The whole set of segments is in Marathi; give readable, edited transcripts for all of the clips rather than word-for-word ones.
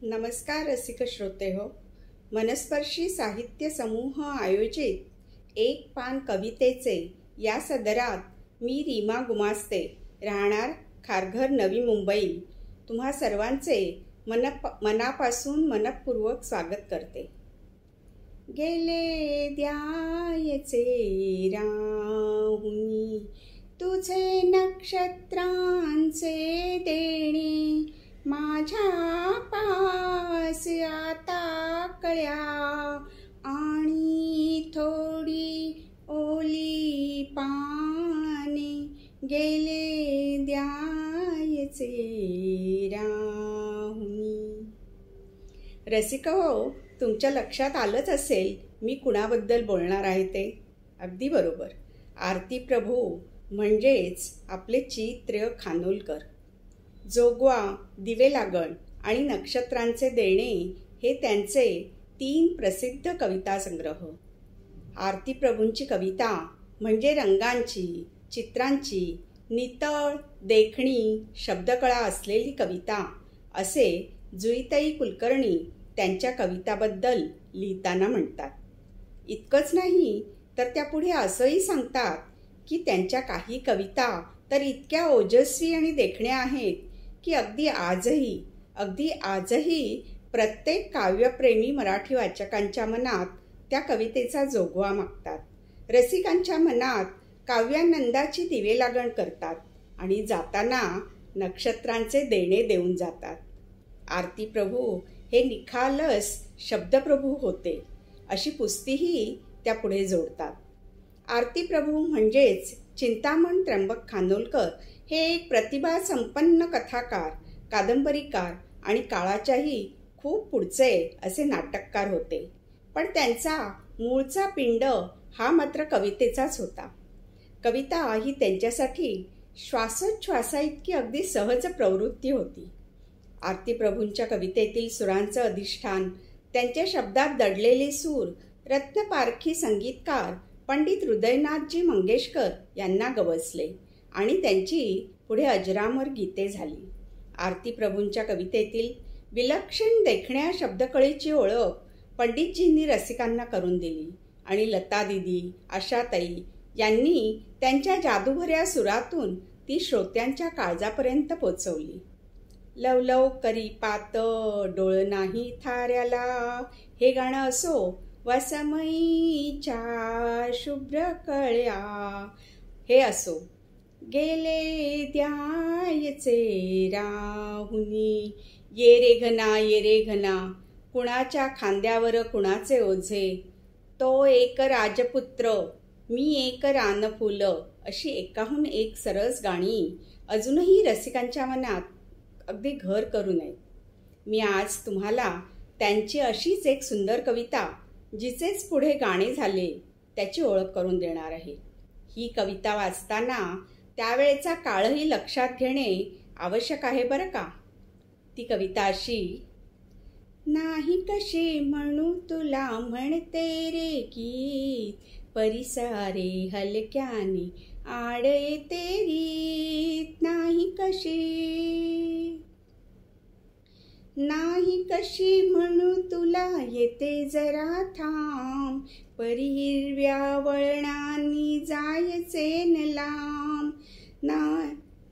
नमस्कार रसिक श्रोते हो. मनस्पर्शी साहित्य समूह आयोजित एक पान कवितेचे या सदरात मी रीमा गुमास्ते राहणार खारघर नवी मुंबई तुम्हा सर्वांचे मनापासून मनपूर्वक स्वागत करते. गेले द्यायचे राहुनी तुझे नक्षत्रांचे देणे, माझ्या पास आता कळ्या आणि थोडी ओली पाने, गेले द्यायचे राहुनी. रसिक हो, तुमच्या लक्षात आलंच असेल मी कुणाबद्दल बोलणार आहे ते. अगदी बरोबर, आरती प्रभू म्हणजेच आपले चित्र्य खानोलकर. जोगवा, दिवे लागण आणि नक्षत्रांचे देणे हे त्यांचे 3 प्रसिद्ध कविता संग्रह. आरती प्रभूंची कविता म्हणजे रंगांची, चित्रांची, नितळ, देखणी, शब्दकळा असलेली कविता असे जुईताई कुलकर्णी त्यांच्या कविताबद्दल लिहिताना म्हणतात. इतकंच नाही तर त्या पुढे असंही सांगतात की त्यांच्या काही कविता तर इतक्या ओजस्वी आणि देखण्या आहेत की अगदी आजही प्रत्येक काव्यप्रेमी मराठी वाचकांच्या मनात त्या कवितेचा जोगवा मागतात. रसिकांच्या मनात काव्यानंदाची दिवे लागण करतात आणि जाताना नक्षत्रांचे देणे देऊन जातात. आरती प्रभू हे निखालस शब्दप्रभू होते अशी पुस्तीही त्या पुढे जोडतात. आरती प्रभू म्हणजेच चिंतामण त्र्यंबक खानोलकर हे एक प्रतिभा संपन्न कथाकार, कादंबरीकार आणि काळाच्याही खूप पुढचे असे नाटककार होते. पण त्यांचा मूळचा पिंड हा मात्र कवितेचाच होता. कविता ही त्यांच्यासाठी श्वासोच्छ्वासा इतकी अगदी सहज प्रवृत्ती होती. आरती प्रभूंच्या कवितेतील सुरांचं अधिष्ठान, त्यांच्या शब्दात दडलेले सूर रत्नपारखी संगीतकार पंडित हृदयनाथजी मंगेशकर यांना गवसले आणि त्यांची पुढे अजरामर गीते झाली. आरती प्रभूंच्या कवितेतील विलक्षण देखण्या शब्दकळीची ओळख पंडितजींनी रसिकांना करून दिली आणि लता दिदी, आशाताई यांनी त्यांच्या जादूभऱ्या सुरातून ती श्रोत्यांच्या काळजापर्यंत पोचवली. लवलव करी पात डोळ नाही थाऱ्याला, हे गाणं असो वसमईच्या शुभ्र कळ्या हे असो, गेले द्यायचे राहुनी, ये रे घना कुणाच्या खांद्यावर कुणाचे ओझे, तो एक राजपुत्र मी एक रानफुल, अशी एकाहून एक सरस गाणी अजूनही रसिकांच्या मनात अगदी घर करू नये. मी आज तुम्हाला त्यांची अशीच एक सुंदर कविता, जिचेच पुढे गाणे झाले, त्याची ओळख करून देणार आहे. ही कविता वाचताना त्यावेळेचा काळही लक्षात घेणे आवश्यक आहे बरं का. ती कविता अशी: नाही कशी म्हणू तुला म्हणते रे गीत, परिसारे हलक्याने आडे तेरीत, नाही कशी म्हणू तुला येते जरा थांब, परी हिरव्या वळणांनी जायचे न लांब,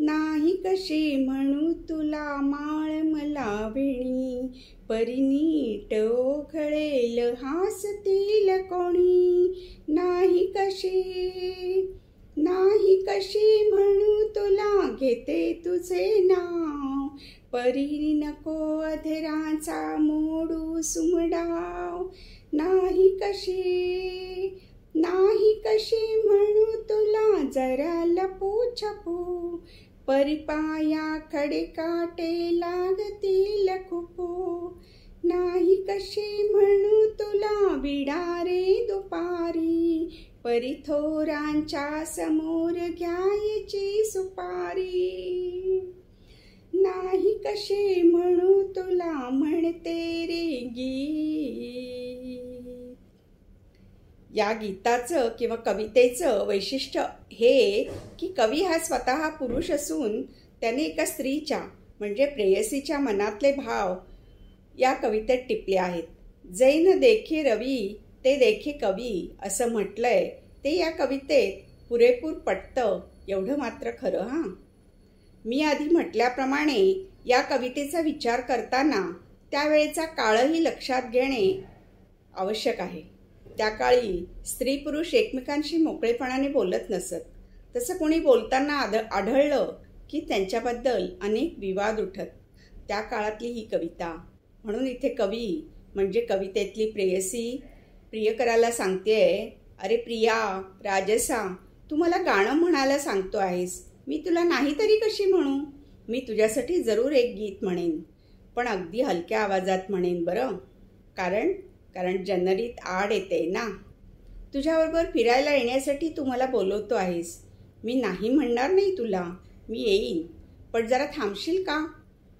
नाही कशी म्हणू तुला माळ मला वेणी, परी नीट ओघळेल हासतील कोणी, नाही कशी म्हणू तुला घेते तुझे नाव, परी नको अधराचा मोडू सुमडाव, नाही कशी म्हणू तुला जरा लपू छपू, परी पाया खडे काटे लागतील खुपू, नाही कशी म्हणू तुला विडा रे दुपारी, परी थोरांच्या समोर घ्यायची सुपारी, नाही कशी म्हणू तुला म्हणते रे गीत. या गीताचं किंवा कवितेचं वैशिष्ट्य हे की कवी हा स्वतः पुरुष असून त्याने एका स्त्रीच्या म्हणजे प्रेयसीच्या मनातले भाव या कवितेत टिपले आहेत. जैन देखे रवी ते देखे कवी असं म्हटलंय ते या कवितेत पुरेपूर पटतं एवढं मात्र खरं. मी आधी म्हटल्याप्रमाणे या कवितेचा विचार करताना त्यावेळेचा काळही लक्षात घेणे आवश्यक आहे. त्या काळी स्त्री पुरुष एकमेकांशी मोकळेपणाने बोलत नसत. तसं कोणी बोलताना आढळलं की त्यांच्याबद्दल अनेक विवाद उठत. त्या काळातली ही कविता. म्हणून इथे कवी म्हणजे कवितेतली प्रेयसी प्रियकराला सांगतेय, अरे प्रिया राजसा, तू मला गाणं म्हणायला सांगतो आहेस, मी तुला नाही तरी कशी म्हणू. मी तुझ्यासाठी जरूर एक गीत म्हणेन, पण अगदी हलक्या आवाजात म्हणेन बरं, कारण जनरीत आड येते ना. तुझ्याबरोबर फिरायला येण्यासाठी तू मला बोलवतो आहेस. मी नाही म्हणणार नाही तुला, मी येईन, पण जरा थांबशील का.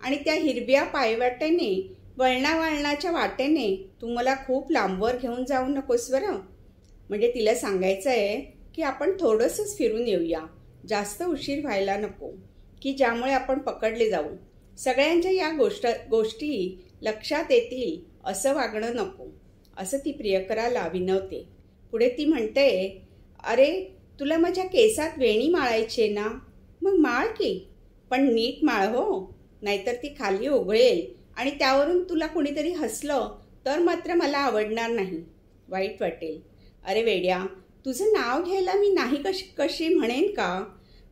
आणि त्या हिरव्या पायवाटेने वळणाच्या वाटेने तू मला खूप लांबवर घेऊन जाऊ नकोस बरं. म्हणजे तिला सांगायचं आहे की आपण थोडंसंच फिरून येऊया, जास्त उशीर व्हायला नको की ज्यामुळे आपण पकडले जाऊ. सगळ्यांच्या या गोष्टी लक्षात येतील असं वागणं नको, असं ती प्रियकराला विनवते. पुढे ती म्हणते, अरे तुला माझ्या केसात वेणी माळायची ना, मग माळ की, पण नीट माळ हो, नाहीतर ती खाली ओघळेल आणि त्यावरून तुला कुणीतरी हसलं तर मात्र मला आवडणार नाही, वाईट वाटेल. अरे वेड्या, तुझं नाव घ्यायला मी नाही कशी म्हणेन का.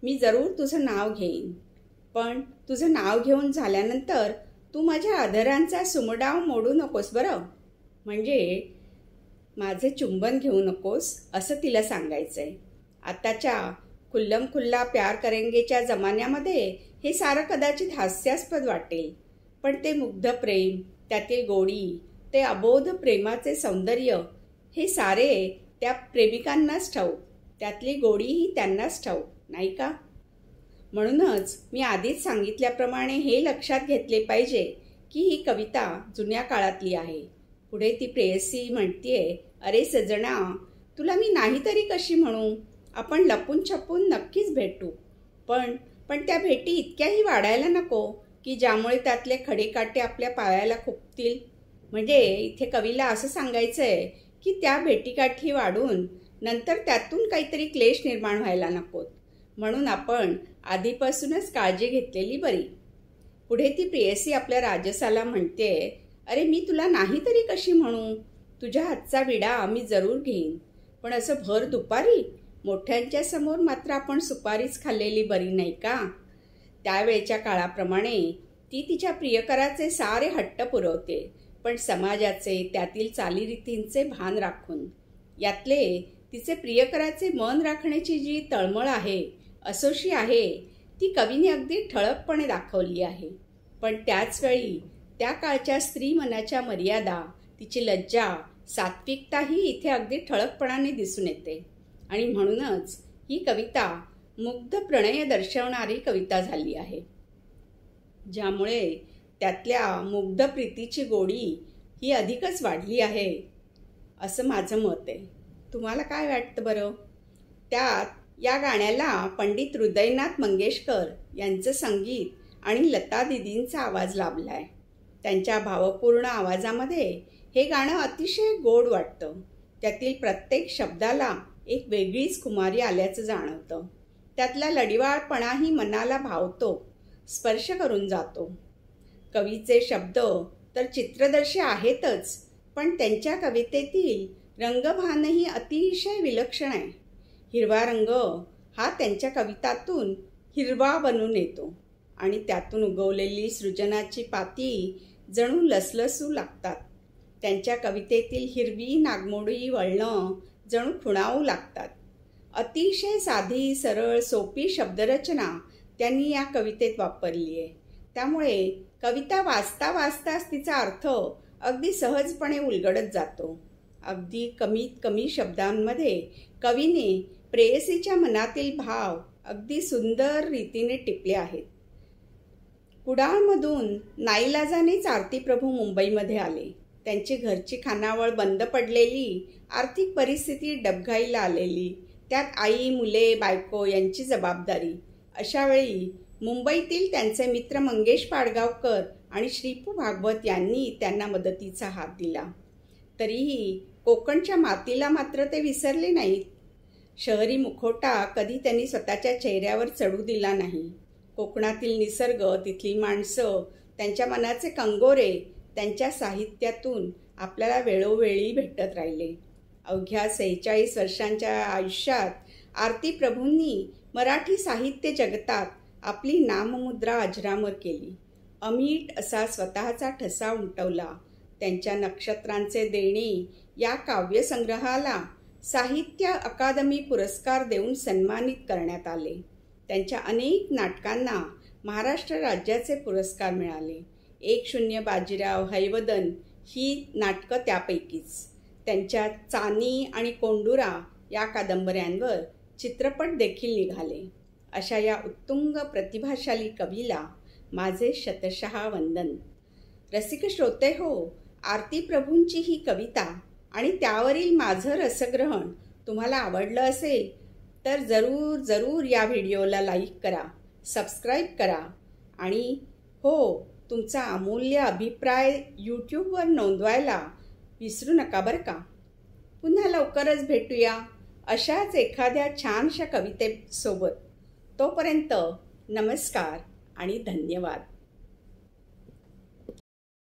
मी जरूर तुझं नाव घेईन, पण तुझं नाव घेऊन झाल्यानंतर तू माझ्या आदरांचा सुमडाव मोडू नकोस बरं. म्हणजे माझे चुंबन घेऊ नकोस असं तिला सांगायचं आहे. आताच्या खुल्लम खुल्ला प्यार करेंगेच्या जमान्यामध्ये हे सारं कदाचित हास्यास्पद वाटेल, पण ते मुग्ध प्रेम, त्यातील गोडी, ते अबोध प्रेमाचे सौंदर्य, हे सारे त्या प्रेमिकांनाच ठाऊक, त्यातली गोडीही त्यांनाच ठाऊक, नाही का. म्हणूनच मी आधीच सांगितल्याप्रमाणे हे लक्षात घेतले पाहिजे की ही कविता जुन्या काळातली आहे. पुढे ती प्रेयसी म्हणतीये, अरे सजना, तुला मी नाही तरी कशी म्हणू. आपण लपून छपून नक्कीच भेटू, पण त्या भेटी इतक्याही वाढायला नको की ज्यामुळे त्यातले खडेकाटे आपल्या पायाला खुपतील. म्हणजे इथे कवीला असं सांगायचं आहे की त्या भेटीगाठी वाढून नंतर त्यातून काहीतरी क्लेश निर्माण व्हायला नकोत. म्हणून आपण आधीपासूनच काळजी घेतलेली बरी. पुढे ती प्रेयसी आपल्या राजसाला म्हणते, अरे मी तुला नाही तरी कशी म्हणू. तुझ्या हातचा विडा मी जरूर घेईन, पण असं भर दुपारी मोठ्यांच्या समोर मात्र आपण सुपारीच खाल्लेली बरी, नाही का. त्यावेळच्या काळाप्रमाणे ती तिच्या प्रियकराचे सारे हट्ट पुरवते, पण समाजाचे, त्यातील चालीरीतींचे भान राखून. यातले तिचे प्रियकराचे मन राखण्याची जी तळमळ आहे, असोशी आहे, ती कवीने अगदी ठळकपणे दाखवली आहे. पण त्याचवेळी त्या काळच्या स्त्री मनाच्या मर्यादा, तिची लज्जा, सात्विकताही इथे अगदी ठळकपणाने दिसून येते. आणि म्हणूनच ही कविता मुग्ध प्रणय दर्शवणारी कविता झाली आहे, ज्यामुळे त्यातल्या मुग्ध प्रीतीची गोडी ही अधिकच वाढली आहे असं माझं मत आहे. तुम्हाला काय वाटतं बरं. त्यात या गाण्याला पंडित हृदयनाथ मंगेशकर यांचं संगीत आणि लता दिदींचा आवाज लाभला आहे. त्यांच्या भावपूर्ण आवाजामध्ये हे गाणं अतिशय गोड वाटतं. त्यातील प्रत्येक शब्दाला एक वेगळीच खुमारी आल्याचं जाणवतं. त्यातला लढिवाळपणाही मनाला भावतो, स्पर्श करून जातो. कवीचे शब्द तर चित्रदर्शी आहेतच, पण त्यांच्या कवितेतील रंगभानही अतिशय विलक्षण आहे. हिरवा रंग हा त्यांच्या कवितातून हिरवा बनून येतो आणि त्यातून उगवलेली सृजनाची पाती जणू लसलसू लागतात. त्यांच्या कवितेतील हिरवी नागमोडी वळणं जणू खुणावू लागतात. अतिशय साधी, सरळ, सोपी शब्दरचना त्यांनी या कवितेत वापरली आहे. त्यामुळे कविता वाचता वाचताच तिचा अर्थ अगदी सहजपणे उलगडत जातो. अगदी कमीत कमी शब्दांमध्ये कवीने प्रेयसीच्या मनातील भाव अगदी सुंदर रीतीने टिपले आहेत. कुडाळमधून नाईलाजानेच आरतीप्रभू मुंबईमध्ये आले. त्यांची घरची खानावळ बंद पडलेली, आर्थिक परिस्थिती डबघाईला आलेली, त्यात आई, मुले, बायको यांची जबाबदारी. अशावेळी मुंबईतील त्यांचे मित्र मंगेश पाडगावकर आणि श्रीपू भागवत यांनी त्यांना मदतीचा हात दिला. तरीही कोकणच्या मातीला मात्र ते विसरले नाहीत. शहरी मुखवटा कधी त्यांनी स्वतःच्या चेहऱ्यावर चढू दिला नाही. कोकणातील निसर्ग, तिथली माणसं, त्यांच्या मनाचे कंगोरे त्यांच्या साहित्यातून आपल्याला वेळोवेळी भेटत राहिले. अवघ्या 46 वर्षांच्या आयुष्यात आरती प्रभूंनी मराठी साहित्य जगतात आपली नाममुद्रा अजरामर केली. अमीट असा स्वतःचा ठसा उमटवला. त्यांच्या नक्षत्रांचे देणे या काव्यसंग्रहाला साहित्य अकादमी पुरस्कार देऊन सन्मानित करण्यात आले. त्यांच्या अनेक नाटकांना महाराष्ट्र राज्याचे पुरस्कार मिळाले. 1-0 बाजीराव, हैवदन ही नाटकं त्यापैकीच. त्यांच्या चानी आणि कोंडुरा या कादंबऱ्यांवर चित्रपट देखील निघाले. अशा या उत्तुंग प्रतिभाशाली कवीला माझे शतशः वंदन. रसिक श्रोते हो, आरती प्रभूंची ही कविता आणि त्यावरील माझं रसग्रहण तुम्हाला आवडलं असेल तर जरूर या व्हिडिओला लाईक करा, सबस्क्राईब करा आणि हो, तुमचा अमूल्य अभिप्राय यूट्यूबवर नोंदवायला विसरू नका बरं का. पुन्हा लवकरच भेटूया अशाच एखाद्या छानशा कवितेसोबत. तोपर्यंत नमस्कार आणि धन्यवाद.